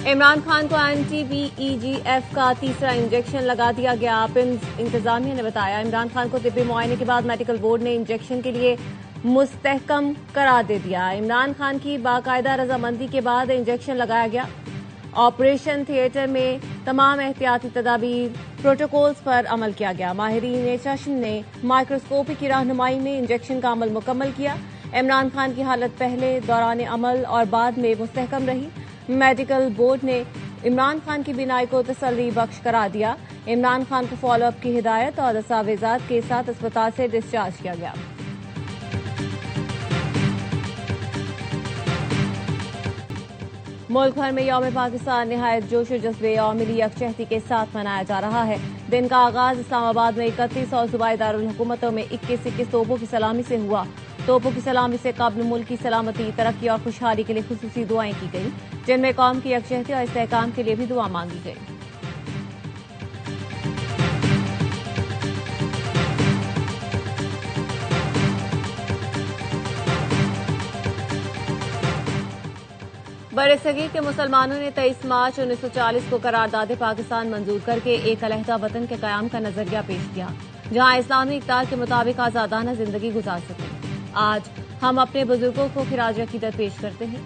इमरान खान को anti-VEGF का तीसरा इंजेक्शन लगा दिया गया। पिम्स इंतजामिया ने बताया, इमरान खान को तिब्बी मुआयने के बाद मेडिकल बोर्ड ने इंजेक्शन के लिए मुस्तहकम करार दे दिया। इमरान खान की बाकायदा रजामंदी के बाद इंजेक्शन लगाया गया। ऑपरेशन थिएटर में तमाम एहतियाती तदाबीर प्रोटोकॉल्स पर अमल किया गया। माहिरीन चश्म ने माइक्रोस्कोपी की रहनुमाई में इंजेक्शन का अमल मुकम्मल किया। इमरान खान की हालत पहले, दौरान अमल और बाद में मुस्तहकम रही। मेडिकल बोर्ड ने इमरान खान की बीनाई को तसल्ली बख्श करार दिया। इमरान खान को फॉलोअप की हिदायत और दस्तावेजात के साथ अस्पताल से डिस्चार्ज किया गया। मुल्क भर में यौम पाकिस्तान निहायत जोश और जज्बे और मिली यकजहती के साथ मनाया जा रहा है। दिन का आगाज इस्लामाबाद में 31 और सूबाई दारुल हुकूमतों में 21 तोपों की सलामी से हुआ। तोपों की सलामी से कब्ल मुल्क की सलामती, तरक्की और खुशहाली के लिए खुसूसी दुआएं की गई, जिनमें कौम की यकजहती और इस्तेहकाम के लिए भी दुआ मांगी गई। बरसगीर के मुसलमानों ने 23 मार्च 1940 को करारदाद पाकिस्तान मंजूर करके एक अलहदा वतन के कयाम का नजरिया पेश किया, जहां इस्लामी इक़्तिदार के मुताबिक आजादाना जिंदगी गुजार सकें। आज हम अपने बुजुर्गों को खिराज अकीदत पेश करते हैं।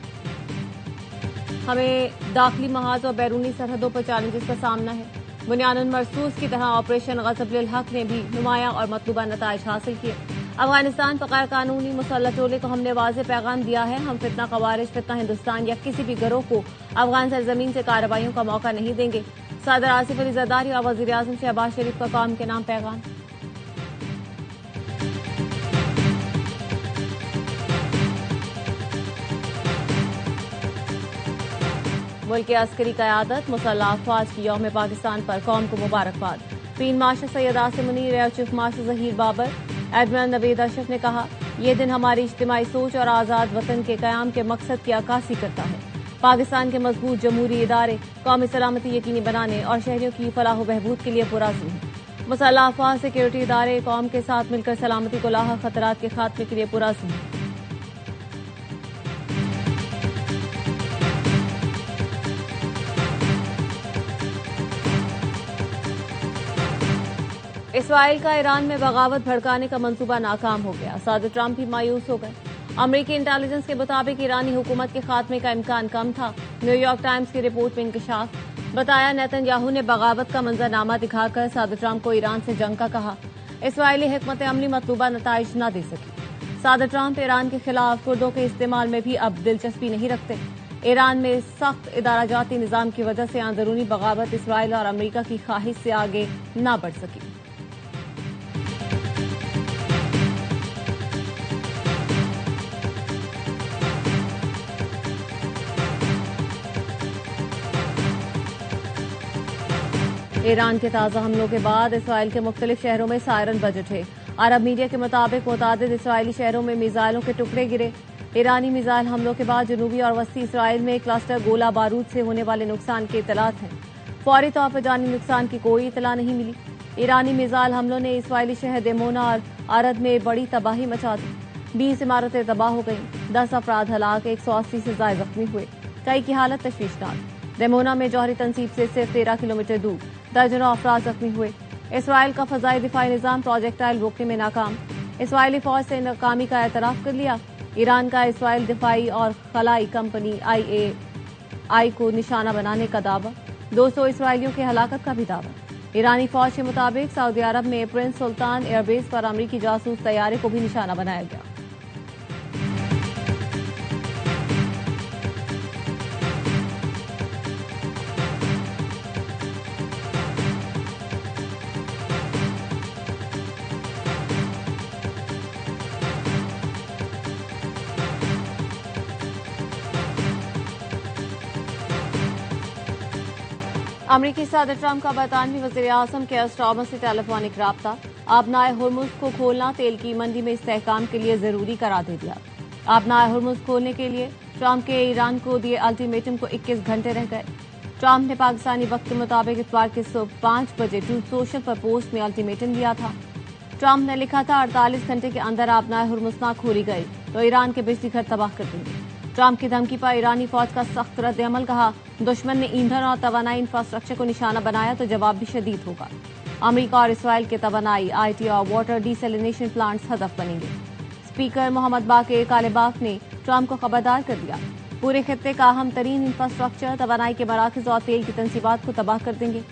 हमें दाखिली महाज और बैरूनी सरहदों पर चैलेंजेस का सामना है। बुनियानुल मरसूस की तरह ऑपरेशन ग़ज़ब-उल हक ने भी नुमाया और मतलूबा नताइज हासिल किए। अफगानिस्तान पर गैर कानूनी मुसल्लत टोले को हमने वाज़ेह पैगाम दिया है, हम फितना ख़वारिज, फितना हिंदुस्तान या किसी भी गिरोह को अफगान सरजमीन से कार्रवाइयों का मौका नहीं देंगे। सदर आसिफ अली ज़रदारी और वज़ीर आज़म शहबाज शरीफ का कौम के नाम पैगाम। मुल्क की अस्करी क़यादत, मुसल्लह अफ़वाज की यौम पाकिस्तान पर कौम को मुबारकबाद। Field marshal Syed Asim Munir, air chief marshal Zaheer Babar, admiral Naved Ashraf ने कहा, यह दिन हमारी इज्तिमाई सोच और आज़ाद वतन के क़याम के मकसद की अक्कासी करता है। पाकिस्तान के मजबूत जमहूरी इदारे कौमी सलामती यकीनी बनाने और शहरियों की फलाह बहबूद के लिए पुरअज़्म हैं। मुसल्लह अफ़वाज, सिक्योरिटी इदारे कौम के साथ मिलकर सलामती को लाहक खतरात के खात्मे के लिए पुरअज़्म हैं। इसराइल का ईरान में बगावत भड़काने का मंसूबा नाकाम हो गया। सदर ट्रंप भी मायूस हो गए। अमरीकी इंटेलिजेंस के मुताबिक ईरानी हुकूमत के खात्मे का इम्कान कम था। न्यूयॉर्क टाइम्स की रिपोर्ट में इंकशाफ। बताया, नेतन्याहू ने बगावत का मंजरनामा दिखाकर सदर ट्रंप को ईरान से जंग का कहा। इसराइली हिकमत अमली मतलूबा नताइज न दे सकी। सदर ट्रंप ईरान के खिलाफ कुर्दों के इस्तेमाल में भी अब दिलचस्पी नहीं रखते। ईरान में सख्त इदाराजाती निजाम की वजह से अंदरूनी बगावत इसराइल और अमरीका की ख्वाहिश से आगे न बढ़ सकी। ईरान के ताज़ा हमलों के बाद इसराइल के मुख्तलिफ शहरों में सायरन बज उठे। अरब मीडिया के मुताबिक मुतादिद इसराइली शहरों में मिसाइलों के टुकड़े गिरे। ईरानी मिसाइल हमलों के बाद जनूबी और वस्ती इसराइल में क्लस्टर गोला बारूद से होने वाले नुकसान की इतलात हैं। फौरी तौर पर जानी नुकसान की कोई इतला नहीं मिली। ईरानी मिसाइल हमलों ने इसराइली शहर देमोना और अरद में बड़ी तबाही मचा दी। 20 इमारतें तबाह हो गईं। 10 अफराद हलाक, 180 से ज्यादा जख्मी हुए। कई की हालत तशवीशनाक। देमोना में जौहरी तनसीब से सिर्फ 13 किलोमीटर दूर दर्जनों अफराद जख्मी हुए। इसराइल का फजाई दिफाई निजाम प्रोजेक्टाइल रोकने में नाकाम। इसराइली फौज से नाकामी का एतराफ कर लिया। ईरान का इसराइल दिफाई और खलाई कंपनी IAI को निशाना बनाने का दावा। 200 इसराइलियों के हलाकत का भी दावा। ईरानी फौज के मुताबिक सऊदी अरब में प्रिंस सुल्तान एयरबेस पर अमरीकी जासूस तैयारे को भी निशाना बनाया गया। अमरीकी सदर ट्रंप का बरतानवी वज़ीर आज़म केयर स्टारमर से टेलीफोनिक राब्ता। आबनाए हुर्मुज़ को खोलना तेल की मंडी में इस्तेहकाम के लिए जरूरी करार दे दिया। आबनाए हुर्मुज़ खोलने के लिए ट्रंप के ईरान को दिए अल्टीमेटम को 21 घंटे रह गए। ट्रंप ने पाकिस्तानी वक्त के मुताबिक इतवार के सुबह 5 बजे ट्रूथ सोशल पर पोस्ट में अल्टीमेटम दिया था। ट्रंप ने लिखा था, 48 घंटे के अंदर आबनाए हुर्मुज़ ना खोली गई तो ईरान के बिजली घर तबाह कर देंगे। ट्रंप की धमकी पर ईरानी फौज का सख्त रद्द-ए-अमल, कहा दुश्मन ने ईंधन और तवानाई इंफ्रास्ट्रक्चर को निशाना बनाया तो जवाब भी शदीद होगा। अमेरिका और इसराइल के तवानाई, आईटी और वाटर डिसैलिनेशन प्लांट्स हदफ बनेंगे। स्पीकर मोहम्मद बाकिर कालिबाफ ने ट्रंप को खबरदार कर दिया, पूरे खित्ते का अहम तरीन इंफ्रास्ट्रक्चर, तवानाई के मराकज और तेल की तंसीबात को तबाह कर देंगे।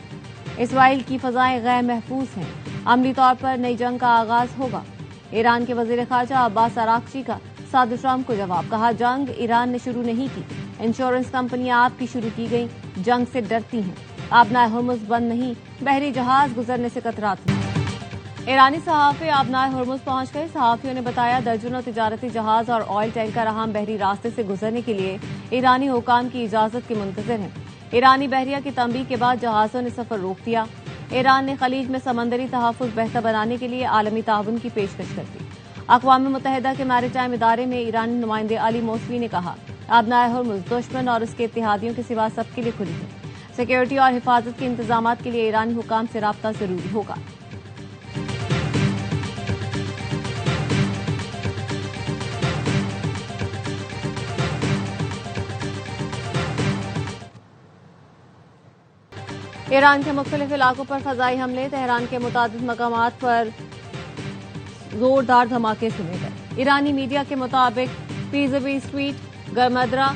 इसराइल की फजाएं गैर महफूज हैं, अमली तौर पर नई जंग का आगाज होगा। ईरान के वजीर खारजा अब्बास अराक्ची का सदर ट्रंप को जवाब, कहा जंग ईरान ने शुरू नहीं की, इंश्योरेंस कंपनियां आपकी शुरू की गई जंग से डरती हैं। आबनाए हुर्मुज बंद नहीं, बहरी जहाज गुजरने से कतराते हैं। ईरानी सहाफ़ी आबनाए हुर्मुज पहुंच गए। सहाफ़ियों ने बताया दर्जनों तिजारती जहाज और ऑयल टैंकर अहम बहरी रास्ते से गुजरने के लिए ईरानी हुकाम की इजाजत के मुंतजर हैं। ईरानी बहरिया की तंबीह के बाद जहाजों ने सफर रोक दिया। ईरान ने खलीज में समंदरी तहफ़्फ़ुज़ बेहतर बनाने के लिए आलमी ताउन की पेशकश कर दी। अक़वाम मुत्तहिदा के मैरीटाइम इदारे में ईरानी नुमाइंदे अली मोसवी ने कहा, आबनाए हुर्मुज दुश्मन और उसके इत्तेहादियों के सिवा सबके लिए खुली है। सिक्योरिटी और हिफाजत के इंतजामात के लिए ईरानी हुकाम से राब्ता जरूरी होगा। ईरान के मुख्तलिफ इलाकों पर फजाई हमले, तेहरान के मुतादिद मकामात पर जोरदार धमाके सुने गए। ईरानी मीडिया के मुताबिक पीज़बी स्ट्रीट, गरमदरा,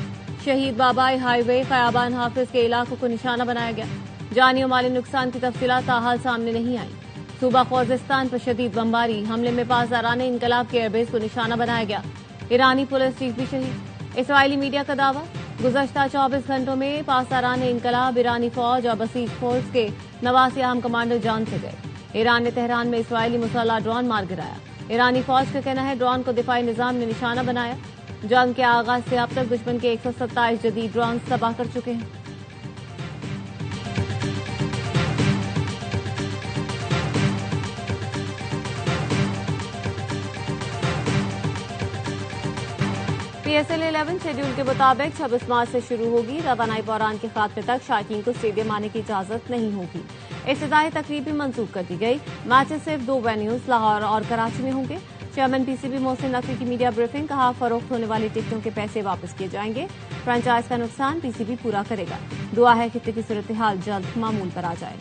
शहीद बाबाई हाईवे, खयाबान हाफिज के इलाकों को निशाना बनाया गया। जानी और माली नुकसान की तफसीलात ताहाल सामने नहीं आई। सूबा ख़ुज़िस्तान पर शदीद बमबारी, हमले में पासदाराने इनकलाब के एयरबेस को निशाना बनाया गया। ईरानी पुलिस चीफ भी शहीद। इसराइली मीडिया का दावा, गुज़श्ता 24 घंटों में पासदाराने इनकलाब, ईरानी फौज और बसीज फोर्स के 89 अहम कमांडर जान से गए। ईरान ने तेहरान में इसराइली मुसल्लह ड्रोन मार गिराया। ईरानी फौज का कहना है ड्रोन को दिफाई निजाम ने निशाना बनाया। जंग के आगाज से अब तक दुश्मन के 127 जदीद ड्रोन तबाह कर चुके हैं। PSL 11 शेड्यूल के मुताबिक 26 मार्च से शुरू होगी। रवानाई बहरान के खात्मे तक शायकीन को स्टेडियम आने की इजाजत नहीं होगी। इफ्तिताही तकरीब भी मंसूख कर दी गई। मैचेस सिर्फ 2 वेन्यूज लाहौर और कराची में होंगे। चेयरमैन PCB मोहसिन नकवी की मीडिया ब्रीफिंग, कहा फरोख्त होने वाली टिकटों के पैसे वापस किए जाएंगे। फ्रेंचाइज का नुकसान PCB पूरा करेगा। दुआ है खित्ते की सूरत हाल जल्द मामूल पर आ जाए।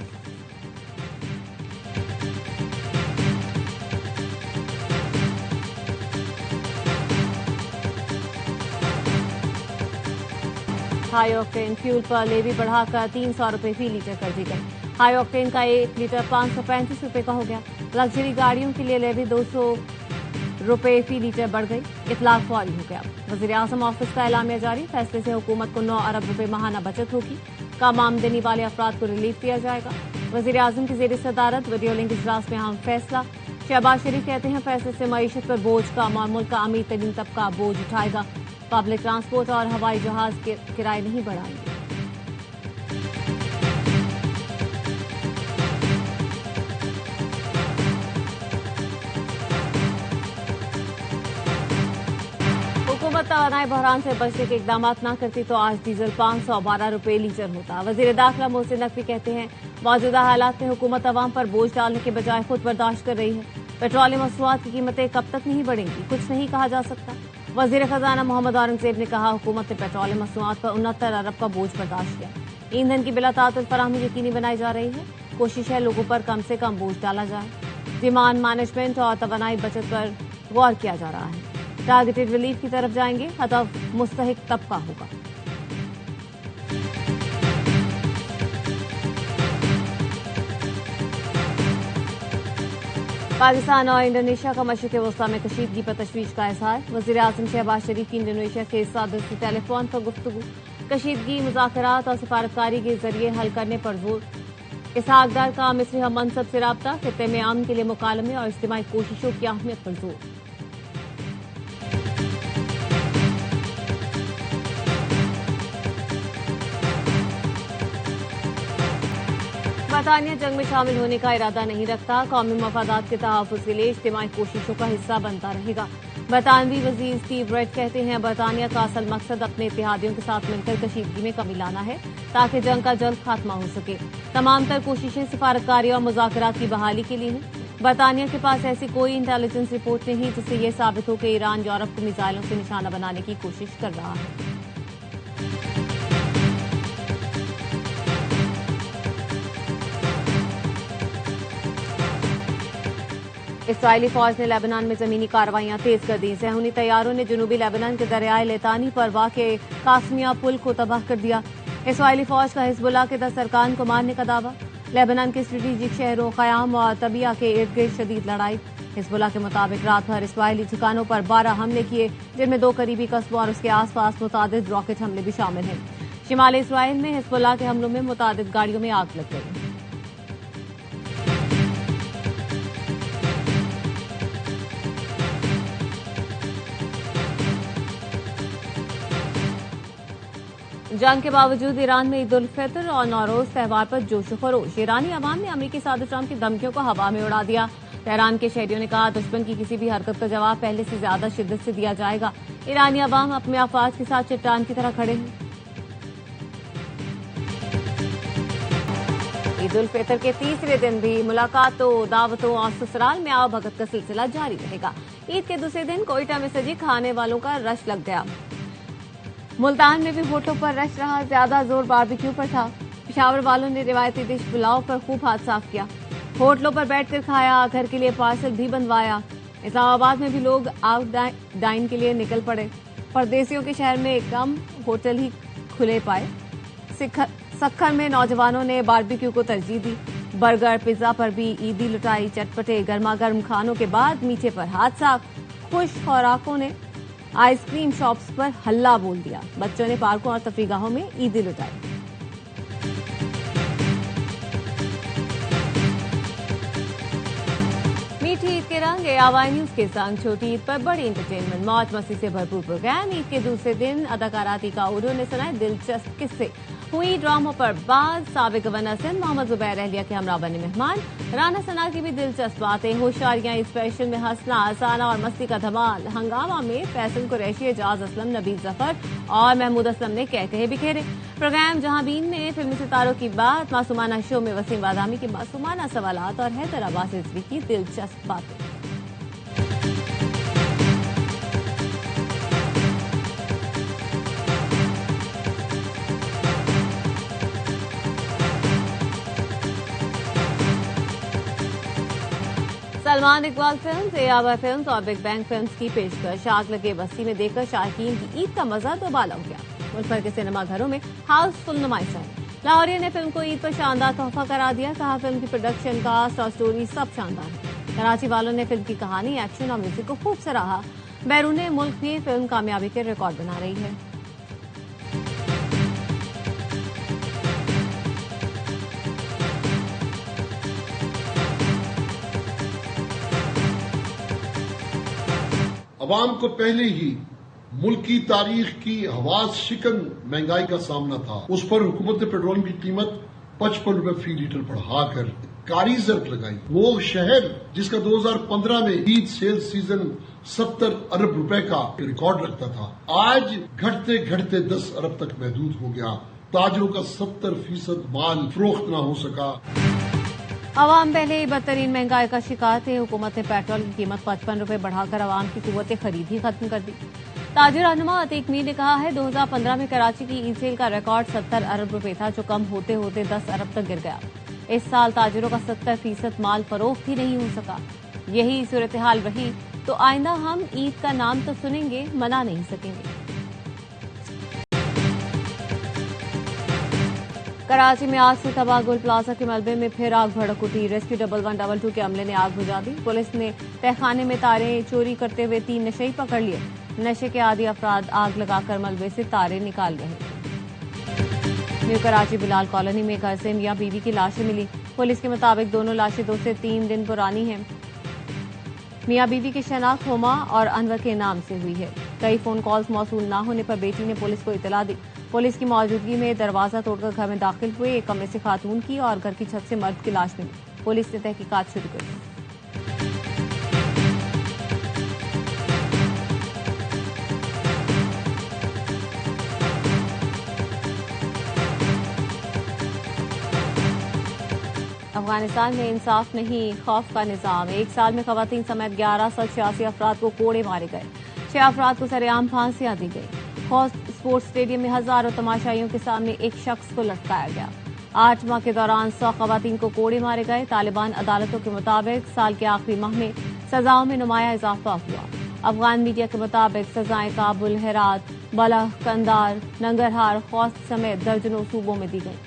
हाई ऑक्टेन फ्यूल पर लेवी बढ़ाकर 300 रुपए फी लीटर कर दी गई। हाई ऑक्टेन का 1 लीटर 535 रुपए का हो गया। लग्जरी गाड़ियों के लिए लेवी 200 रुपए फी लीटर बढ़ गई। इतलाक फौरी हो गया। वज़ीर आज़म ऑफिस का एलामिया जारी, फैसले से हुकूमत को 9 अरब रुपए माहाना बचत होगी। कम आमदनी वाले अफराद को रिलीफ दिया जाएगा। वज़ीर आज़म की ज़ेर सदारत वीडियो लिंक इजलास में अहम फैसला। शहबाज शरीफ कहते हैं फैसले से मईशत पर बोझ कम और मुल्क का अमीर तरीन तबका बोझ उठाएगा। पब्लिक ट्रांसपोर्ट और हवाई जहाज के किराए नहीं बढ़ाएंगे। हुकूमत तवानाई बहरान से बचने के इकदाम न करती तो आज डीजल 512 रुपए लीटर होता। वजीर दाखिला मोहसिन नकवी कहते हैं मौजूदा हालात में हुकूमत अवाम पर बोझ डालने के बजाय खुद बर्दाश्त कर रही है। पेट्रोलियम मसनूआत की कीमतें कब तक नहीं बढ़ेंगी, कुछ नहीं कहा जा सकता। वजीर खजाना मोहम्मद औरंगजेब ने कहा हुकूमत ने पेट्रोलियम मसनूआत पर 69 अरब का बोझ बर्दाश्त किया। ईंधन की बिला तातुल फराहमी यकीनी बनाई जा रही है। कोशिश है लोगों पर कम से कम बोझ डाला जाए। डिमांड मैनेजमेंट और तवानाई बचत पर गौर किया जा रहा है। टारगेटेड रिलीफ की तरफ जाएंगे, हदफ मुस्तहिक तबका होगा। पाकिस्तान और इंडोनेशिया का मशरिक़ वस्ता में कशीदगी पर तशवीश का इजहार। वज़ीर आज़म शहबाज शरीफ की इंडोनेशिया के सदर से टेलीफोन पर गुफ्तगू। कशीदगी मुज़ाकरात और सिफारतकारी के जरिए हल करने पर जोर। इसहाक डार का मिस्री हम मनसब से राब्ता, खित्ते में अमन के लिए मुकालमे और इज्तिमाई कोशिशों की अहमियत पर जोर। बरतानिया जंग में शामिल होने का इरादा नहीं रखता, कौमी मफादात के तहफ़्फ़ुज़ के लिए इज्तिमाई कोशिशों का हिस्सा बनता रहेगा। बरतानवी वज़ीर स्टीव रेड कहते हैं बरतानिया का असल मकसद अपने इत्तेहादियों के साथ मिलकर कशीदगी में कमी लाना है ताकि जंग का जल्द खात्मा हो सके। तमाम तर कोशिशें सिफारतकारी और मुज़ाकरात की बहाली के लिए हैं। बरतानिया के पास ऐसी कोई इंटेलिजेंस रिपोर्ट नहीं जिससे यह साबित हो कि ईरान यूरोप को मिसाइलों से निशाना बनाने की कोशिश कर रहा है। इसराइली फौज ने लेबनान में जमीनी कार्रवाइयां तेज कर दी। सहूनी तैयारों ने जनूबी लेबनान के दरियाए लेतानी पर वाक़े कासमिया पुल को तबाह कर दिया। इसराइली फौज का हिजबुल्लाह के 10 अरकान को मारने का दावा। लेबनान के स्ट्रेटेजिक शहरों क़याम और तबिया के इर्द गिर्द शदीद लड़ाई। हिजबुल्लाह के मुताबिक रात भर इसराइली ठिकानों पर 12 हमले किए, जिनमें 2 करीबी कस्बों और उसके आसपास मुतादिद रॉकेट हमले भी शामिल हैं। शिमाली इसराइल में हिजबुल्लाह के हमलों में मुतादिद गाड़ियों में आग लग गई। जंग के बावजूद ईरान में ईद उल फितर और नौरोज त्यौहार पर जोश खरोश। ईरानी अवाम ने अमरीकी सदर ट्रंप की धमकियों को हवा में उड़ा दिया। तेहरान के शहरियों ने कहा, दुश्मन की किसी भी हरकत का जवाब पहले से ज्यादा शिद्दत से दिया जाएगा। ईरानी अवाम अपने अफवाज के साथ चट्टान की तरह खड़े हैं। ईद उल फितर के तीसरे दिन भी मुलाकातों, दावतों और ससुराल में आओ भगत का सिलसिला जारी रहेगा। ईद के दूसरे दिन कोयटा में सजी खाने वालों का रश लग गया। मुल्तान में भी होटलों पर रश रहा। ज्यादा जोर बारबेक्यू पर था। पेशावर वालों ने रिवायती डिश पुलाव पर खूब हाथ साफ किया। होटलों पर बैठकर खाया, घर के लिए पार्सल भी बनवाया। इस्लामाबाद में भी लोग आउट डाइन के लिए निकल पड़े। परदेसियों के शहर में कम होटल ही खुले पाए। सक्खर में नौजवानों ने बारबेक्यू को तरजीह दी। बर्गर, पिज्जा पर भी ईदी लुटाई। चटपटे गर्मा गर्म खानों के बाद मीठे पर हाथ साफ। खुश खुराकों ने आइसक्रीम शॉप्स पर हल्ला बोल दिया। बच्चों ने पार्कों और तफरीगाहों में ईदी लुटाई। मीठी ईद के रंग ARY न्यूज के संग छोटी ईद पर बड़ी एंटरटेनमेंट, मौज मस्ती से भरपूर प्रोग्राम। ईद के दूसरे दिन अदाकारा अतीका उर्दू ने सुनाए दिलचस्प किस्से। हुई ड्रामों पर बात। साबिक गवर्नर सिंध मोहम्मद जुबैर अहलिया के हमरा बने मेहमान। राना सना की भी दिलचस्प बातें। होशियारियां स्पेशल में हंसना हसाना और मस्ती का धमाल। हंगामा में फैसल कुरैशी, एजाज असलम, नबील जफर और महमूद असलम ने कहे बिखेरे। प्रोग्राम जहां बीन में फिल्मी सितारों की बात। मासूमाना शो में वसीम बादामी की मासूमाना सवालात और हैदर अब्बास रिजवी की दिलचस्प बातें। Salman Iqbal films, ARY films और बिग बैंग फिल्म्स की पेशकश। आग लगे बस्ती में देखकर शाहीन की ईद का मजा दोबाला हो गया। मुल्क भर के सिनेमाघरों में हाउसफुल नुमाइश आई। लाहौरिया ने फिल्म को ईद पर शानदार तोहफा करार दिया। कहा, फिल्म की प्रोडक्शन, कास्ट और स्टोरी सब शानदार है। कराची वालों ने फिल्म की कहानी, एक्शन और म्यूजिक को खूब सराहा। बैरून मुल्क भी फिल्म कामयाबी के रिकॉर्ड बना रही है। अवाम को पहले ही मुल्क की तारीख की हवास शिकन महंगाई का सामना था। उस पर हुकूमत ने पेट्रोल की कीमत 55 रुपए फी लीटर बढ़ाकर कारी ज़र्ब लगाई। वो शहर जिसका 2015 में ईद सेल्स सीजन 70 अरब रुपए का रिकॉर्ड रखता था, आज घटते घटते 10 अरब तक महदूद हो गया। ताजरों का 70% माल फरोख्त न हो सका। अवाम पहले ही बदतरीन महंगाई का शिकार थे। हुकूमत ने पेट्रोल की कीमत 55 रुपए बढ़ाकर अवाम की कुव्वत खरीद ही खत्म कर दी। ताजिर रहनुमा अतीक मीर ने कहा है, 2015 में कराची की ईद सेल का रिकॉर्ड 70 अरब रुपए था, जो कम होते होते 10 अरब तक गिर गया। इस साल ताजिरों का 70% माल फरोख्त ही नहीं हो सका। यही सूरत हाल रही तो आइंदा हम ईद का नाम तो सुनेंगे, मना नहीं सकेंगे। कराची में आग से तबाह गुल प्लाजा के मलबे में फिर आग भड़क उठी। रेस्क्यू 1112 के अमले ने आग बुझा दी। पुलिस ने तहखाने में तारें चोरी करते हुए 3 नशेई पकड़ लिए। नशे के आदी अफराद आग लगाकर मलबे से तारें निकाल रहे थे। न्यू कराची बिलाल कॉलोनी में घर से मियां बीवी की लाशें मिली। पुलिस के मुताबिक दोनों लाशें 2 से 3 दिन पुरानी हैं। मियां बीवी की शनाख्त हुमा और अनवर के नाम से हुई है। कई फोन कॉल्स मौसूल न होने पर बेटी ने पुलिस को इतला दी। पुलिस की मौजूदगी में दरवाजा तोड़कर घर में दाखिल हुए। एक कमरे से खातून की और घर की छत से मर्द की लाश मिली। पुलिस ने तहकीकात शुरू कर दी। अफगानिस्तान में इंसाफ नहीं, खौफ का निजाम। एक साल में खवातीन समेत 1186 अफराद को कोड़े मारे गए। 6 अफराद को सरेआम फांसियां दी गई। हौस स्पोर्ट्स स्टेडियम में हजारों तमाशाइयों के सामने एक शख्स को लटकाया गया। 8 माह के दौरान 100 खवातीन को कोड़े मारे गए। तालिबान अदालतों के मुताबिक साल के आखिरी माह में सजाओं में नुमाया इजाफा हुआ। अफगान मीडिया के मुताबिक सजाएं काबुल, हेरात, बलह, कंदार, नंगरहार, खौस्त समेत दर्जनों सूबों में दी गई।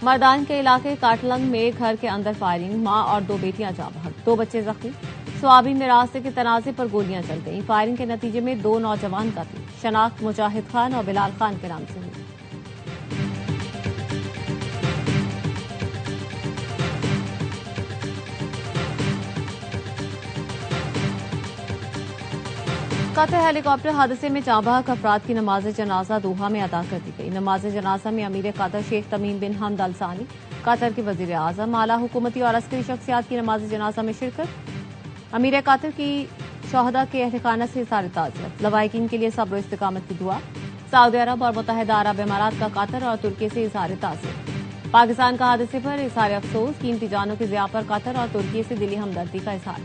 मर्दान के इलाके काटलंग में घर के अंदर फायरिंग, मां और 2 बेटियां जाँ बहक, 2 बच्चे जख्मी। स्वाबी में रास्ते के तनाजे पर गोलियां चल गईं। फायरिंग के नतीजे में 2 नौजवान कत्ल। शनाख्त मुजाहिद खान और बिलाल खान के नाम से हुई। कतर हेलीकॉप्टर हादसे में जाँ बहक अफराद की नमाज जनाजा दोहा में अदा कर दी गई। नमाज जनाजा में अमीर कतर शेख तमीम बिन हमद अल सानी, कतर के वजीर आजम, आला हुकूमती और अस्करी शख्सियात की नमाज जनाजा में शिरकत। अमीर कतर की शहदा के अहलखाना से इज़हार ताज़ियत, लवाहिकीन के लिए सब्र इस्तिकामत की दुआ। सऊदी अरब और मुत्तहिदा अरब इमारात का कतर और तुर्की से इज़हार ताज़ियत। पाकिस्तान का हादसे पर इज़हार अफसोस, कीमती जानों की ज़िया पर कतर और तुर्की से दिली हमदर्दी का इज़हार।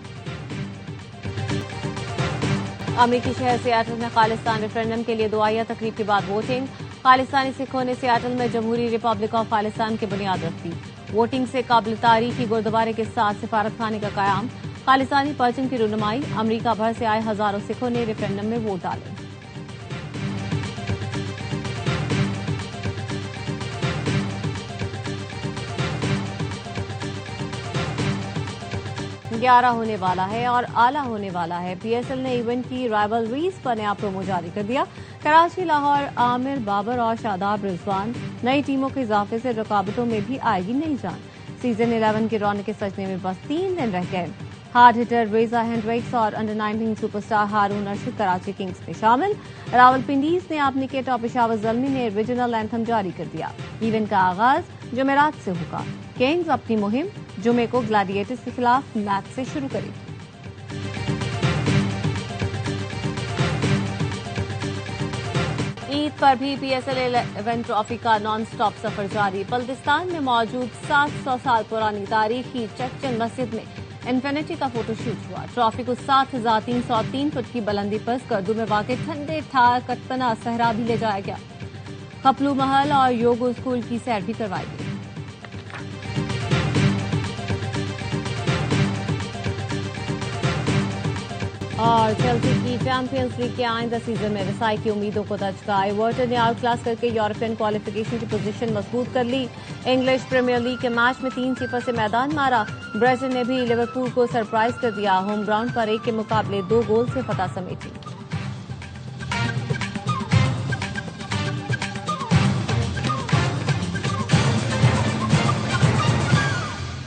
अमेरिकी शहर सियाटल में खालिस्तान रेफरेंडम के लिए दुआया तकरीब के बाद वोटिंग। खालिस्तानी सिखों ने सियाटल में जमहूरी रिपब्लिक ऑफ खालिस्तान की बुनियाद रख दी। वोटिंग से काबिल तारीखी गुरुद्वारे के साथ सिफारत खाने का कयाम। खालिस्तानी परचम की रुनुमाई। अमरीका भर से आए हजारों सिखों ने रेफरेंडम में वोट डाले। ग्यारह होने वाला है और आला होने वाला है। पीएसएल ने इवेंट की राइवलरीज पर नया प्रोमो जारी कर दिया। कराची, लाहौर, आमिर, बाबर और शादाब रिजवान, नई टीमों के इजाफे से रकाबतों में भी आएगी नई जान। सीजन 11 की रौनक के सजने में बस 3 दिन रह गए। हार्ड हिटर रेजा हेंड्रिक्स और अंडर 19 सुपरस्टार हारून रशीद कराची किंग्स में शामिल। रावलपिंडीज ने अपनी किट और पेशावर ज़ल्मी ने रीजनल एंथम जारी कर दिया। इवेंट का आगाज जुमेरात से होगा। किंग्स अपनी मुहिम जुमे को ग्लैडिएटर्स के खिलाफ मैच से शुरू करेगी। ईद पर भी पीएसएल 11 ट्रॉफी का नॉन स्टॉप सफर जारी। बल्दिस्तान में मौजूद 700 साल पुरानी तारीखी चच्चन मस्जिद में इन्फिनिटी का फोटोशूट हुआ। ट्रॉफी को 7,303 फुट की बुलंदी पर स्कर्दू में वाक़ ठंडे ठार कटपना सहरा भी ले जाया गया। खपलू महल और योगो स्कूल की सैर भी करवाई गई। और चेल्सी की चैंपियंस लीग के आइंदा सीजन में रसाई की उम्मीदों को दचका। एवर्टन ने आउट क्लास करके यूरोपियन क्वालिफिकेशन की पोजीशन मजबूत कर ली। इंग्लिश प्रीमियर लीग के मैच में 3-0 से मैदान मारा। ब्राइटन ने भी लिवरपूल को सरप्राइज कर दिया। होम ग्राउंड पर 1 के मुकाबले 2 गोल से फतह समेटी।